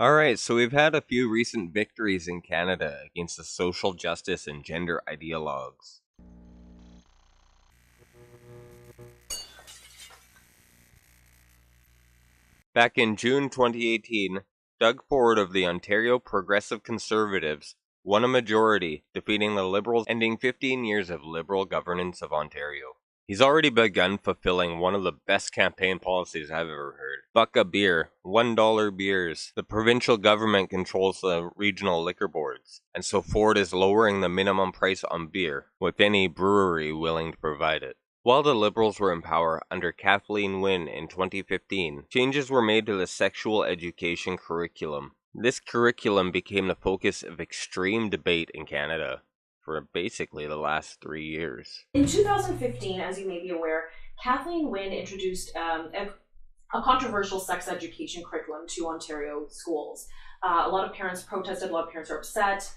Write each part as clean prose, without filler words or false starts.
Alright, so we've had a few recent victories in Canada against the social justice and gender ideologues. Back in June 2018, Doug Ford of the Ontario Progressive Conservatives won a majority, defeating the Liberals, ending 15 years of Liberal governance of Ontario. He's already begun fulfilling one of the best campaign policies I've ever heard. Buck a beer, $1 beers. The provincial government controls the regional liquor boards, and so Ford is lowering the minimum price on beer, with any brewery willing to provide it. While the Liberals were in power under Kathleen Wynne in 2015, changes were made to the sexual education curriculum. This curriculum became the focus of extreme debate in Canada for basically the last 3 years. In 2015, as you may be aware, Kathleen Wynne introduced a controversial sex education curriculum to Ontario schools. A lot of parents protested, a lot of parents are upset.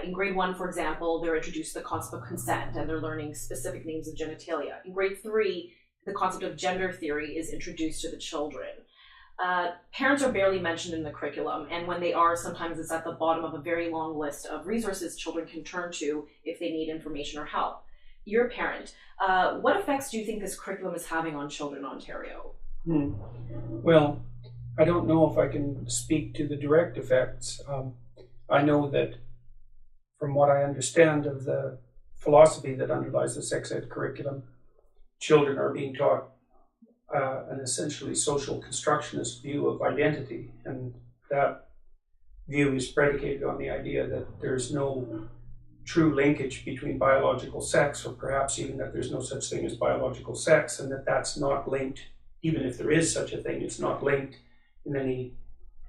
In grade 1, for example, they're introduced to the concept of consent and they're learning specific names of genitalia. In grade 3, the concept of gender theory is introduced to the children. Parents are barely mentioned in the curriculum, and when they are, sometimes it's at the bottom of a very long list of resources children can turn to if they need information or help. You're a parent. What effects do you think this curriculum is having on children in Ontario? Well, I don't know if I can speak to the direct effects. I know that from what I understand of the philosophy that underlies the sex ed curriculum, children are being taught an essentially social constructionist view of identity, and that view is predicated on the idea that there's no true linkage between biological sex, or perhaps even that there's no such thing as biological sex, and that that's not linked, even if there is such a thing, it's not linked in any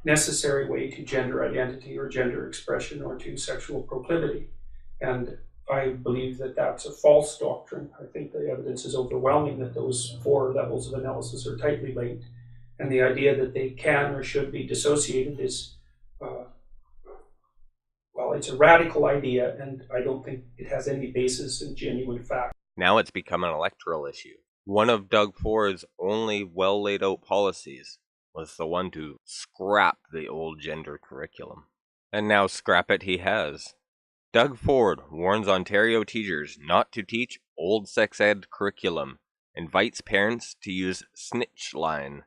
necessary way to gender identity or gender expression or to sexual proclivity. And I believe that that's a false doctrine. I think the evidence is overwhelming that those 4 levels of analysis are tightly linked. And the idea that they can or should be dissociated is, well, it's a radical idea, and I don't think it has any basis in genuine fact. Now it's become an electoral issue. One of Doug Ford's only well laid out policies was the one to scrap the old gender curriculum. And now scrap it he has. Doug Ford warns Ontario teachers not to teach old sex ed curriculum, invites parents to use snitch line.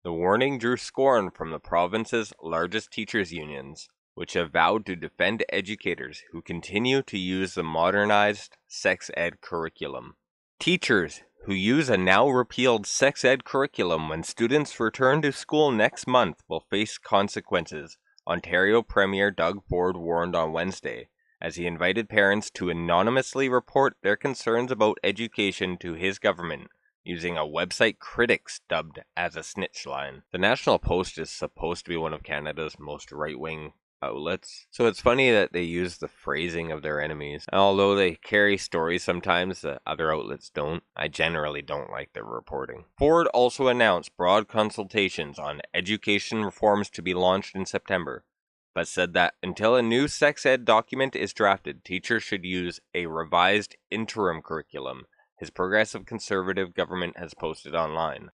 The warning drew scorn from the province's largest teachers' unions, which have vowed to defend educators who continue to use the modernized sex ed curriculum. Teachers who use a now repealed sex ed curriculum when students return to school next month will face consequences, Ontario Premier Doug Ford warned on Wednesday, as he invited parents to anonymously report their concerns about education to his government, using a website critics dubbed as a snitch line. The National Post is supposed to be one of Canada's most right-wing outlets, so it's funny that they use the phrasing of their enemies. Although they carry stories sometimes that other outlets don't, I generally don't like their reporting. Ford also announced broad consultations on education reforms to be launched in September, but said that until a new sex ed document is drafted, teachers should use a revised interim curriculum his progressive conservative government has posted online.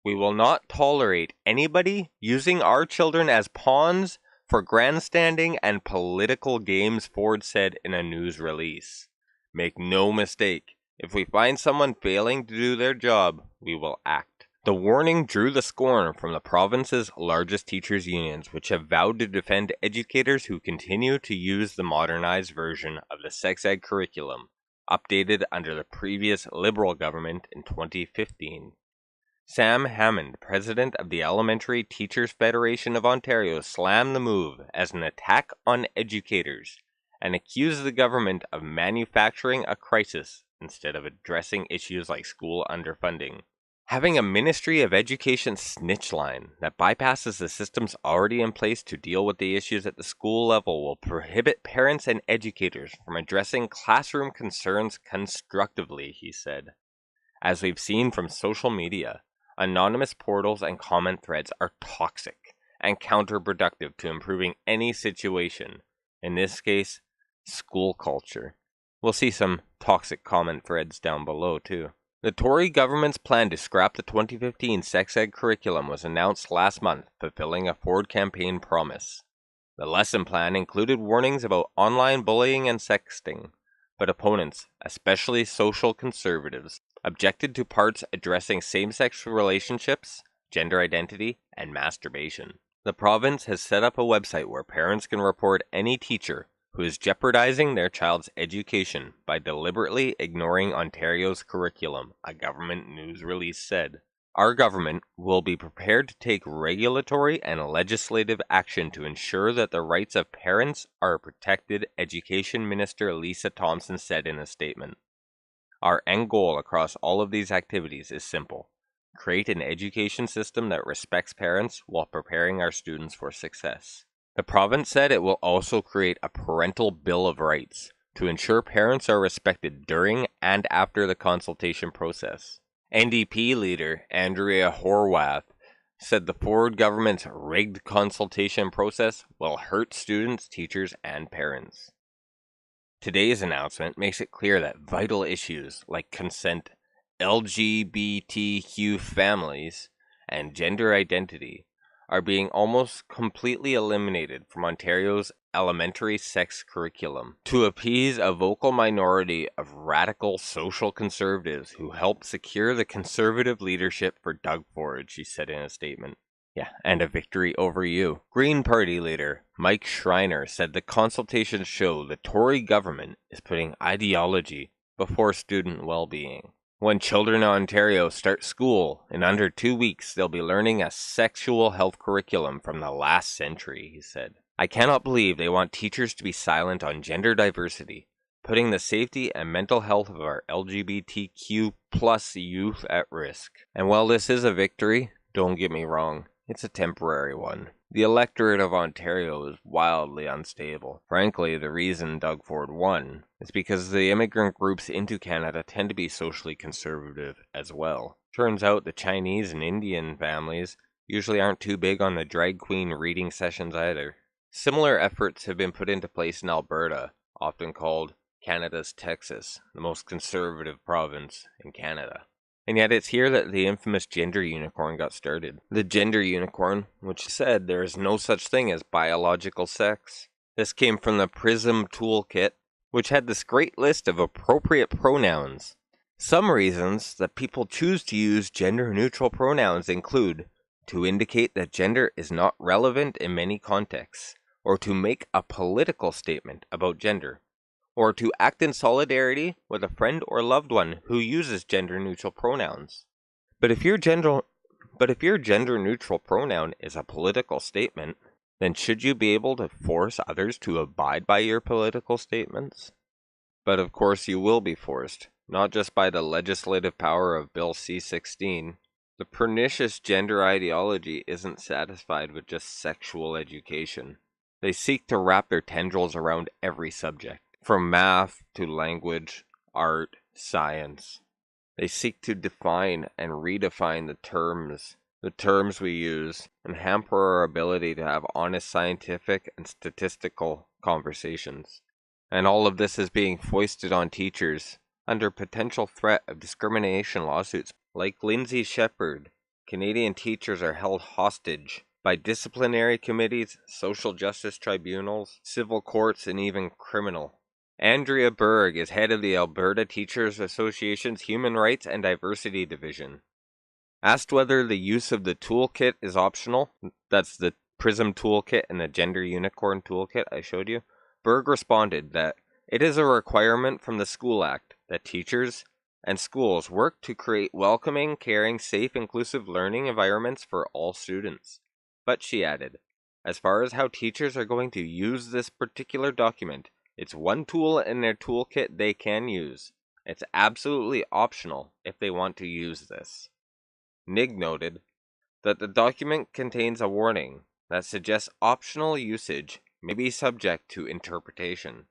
We will not tolerate anybody using our children as pawns for grandstanding and political games, Ford said in a news release. Make no mistake, if we find someone failing to do their job, we will act. The warning drew the scorn from the province's largest teachers' unions, which have vowed to defend educators who continue to use the modernized version of the sex ed curriculum, updated under the previous Liberal government in 2015. Sam Hammond, president of the Elementary Teachers Federation of Ontario, slammed the move as an attack on educators and accused the government of manufacturing a crisis instead of addressing issues like school underfunding. Having a Ministry of Education snitch line that bypasses the systems already in place to deal with the issues at the school level will prohibit parents and educators from addressing classroom concerns constructively, he said. As we've seen from social media, anonymous portals and comment threads are toxic and counterproductive to improving any situation, in this case, school culture. We'll see some toxic comment threads down below too. The Tory government's plan to scrap the 2015 sex ed curriculum was announced last month, fulfilling a Ford campaign promise. The lesson plan included warnings about online bullying and sexting, but opponents, especially social conservatives, objected to parts addressing same-sex relationships, gender identity, and masturbation. The province has set up a website where parents can report any teacher who is jeopardizing their child's education by deliberately ignoring Ontario's curriculum, a government news release said. Our government will be prepared to take regulatory and legislative action to ensure that the rights of parents are protected, Education Minister Lisa Thompson said in a statement. Our end goal across all of these activities is simple: create an education system that respects parents while preparing our students for success. The province said it will also create a parental bill of rights to ensure parents are respected during and after the consultation process. NDP leader Andrea Horwath said the Ford government's rigged consultation process will hurt students, teachers, and parents. Today's announcement makes it clear that vital issues like consent, LGBTQ families, and gender identity are being almost completely eliminated from Ontario's elementary sex curriculum to appease a vocal minority of radical social conservatives who helped secure the conservative leadership for Doug Ford, she said in a statement. Yeah, and a victory over you. Green Party leader Mike Schreiner said the consultations show the Tory government is putting ideology before student well-being. When children in Ontario start school, in under 2 weeks they'll be learning a sexual health curriculum from the last century, he said. I cannot believe they want teachers to be silent on gender diversity, putting the safety and mental health of our LGBTQ plus youth at risk. And while this is a victory, don't get me wrong, it's a temporary one. The electorate of Ontario is wildly unstable. Frankly, the reason Doug Ford won is because the immigrant groups into Canada tend to be socially conservative as well. Turns out the Chinese and Indian families usually aren't too big on the drag queen reading sessions either. Similar efforts have been put into place in Alberta, often called Canada's Texas, the most conservative province in Canada. And yet it's here that the infamous gender unicorn got started. The gender unicorn, which said there is no such thing as biological sex. This came from the PRISM toolkit, which had this great list of appropriate pronouns. Some reasons that people choose to use gender-neutral pronouns include to indicate that gender is not relevant in many contexts, or to make a political statement about gender, or to act in solidarity with a friend or loved one who uses gender-neutral pronouns. But if your gender-neutral pronoun is a political statement, then should you be able to force others to abide by your political statements? But of course you will be forced, not just by the legislative power of Bill C-16. The pernicious gender ideology isn't satisfied with just sexual education. They seek to wrap their tendrils around every subject. From math to language, art, science. They seek to define and redefine the terms we use, and hamper our ability to have honest scientific and statistical conversations. And all of this is being foisted on teachers under potential threat of discrimination lawsuits. Like Lindsay Shepherd, Canadian teachers are held hostage by disciplinary committees, social justice tribunals, civil courts, and even criminal. Andrea Berg is head of the Alberta Teachers Association's Human Rights and Diversity Division. Asked whether the use of the toolkit is optional, that's the PRISM toolkit and the Gender Unicorn toolkit I showed you, Berg responded that it is a requirement from the School Act that teachers and schools work to create welcoming, caring, safe, inclusive learning environments for all students. But she added, as far as how teachers are going to use this particular document, it's one tool in their toolkit they can use. It's absolutely optional if they want to use this. NIG noted that the document contains a warning that suggests optional usage may be subject to interpretation.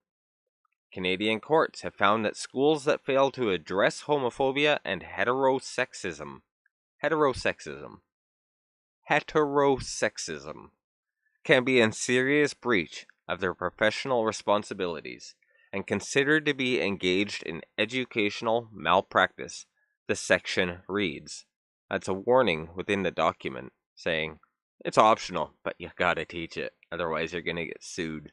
Canadian courts have found that schools that fail to address homophobia and heterosexism can be in serious breach of their professional responsibilities and considered to be engaged in educational malpractice The section reads. That's a warning within the document saying, it's optional, but you gotta teach it, otherwise you're gonna get sued.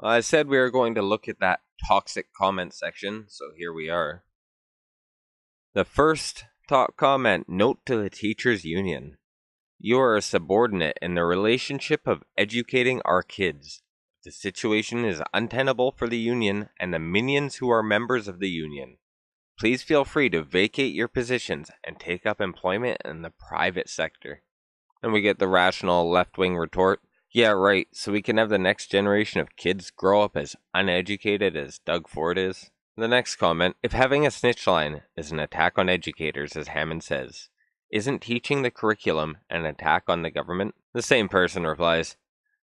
I said we were going to look at that toxic comment section, so here we are. The first top comment, note to the teachers union. You are a subordinate in the relationship of educating our kids. The situation is untenable for the union and the minions who are members of the union. Please feel free to vacate your positions and take up employment in the private sector. And we get the rational left-wing retort, yeah, right, so we can have the next generation of kids grow up as uneducated as Doug Ford is. The next comment, if having a snitch line is an attack on educators, as Hammond says, isn't teaching the curriculum an attack on the government? The same person replies,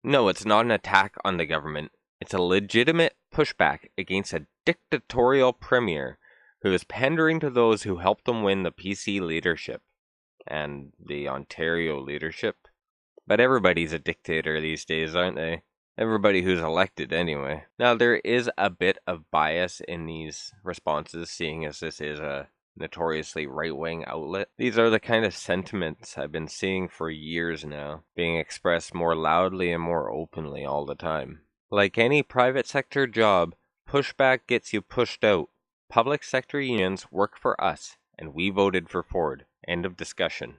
no, it's not an attack on the government. It's a legitimate pushback against a dictatorial premier who is pandering to those who helped him win the PC leadership and the Ontario leadership. But everybody's a dictator these days, aren't they? Everybody who's elected, anyway. Now, there is a bit of bias in these responses, seeing as this is a notoriously right-wing outlet. These are the kind of sentiments I've been seeing for years now, being expressed more loudly and more openly all the time. Like any private sector job, pushback gets you pushed out. Public sector unions work for us, and we voted for Ford. End of discussion.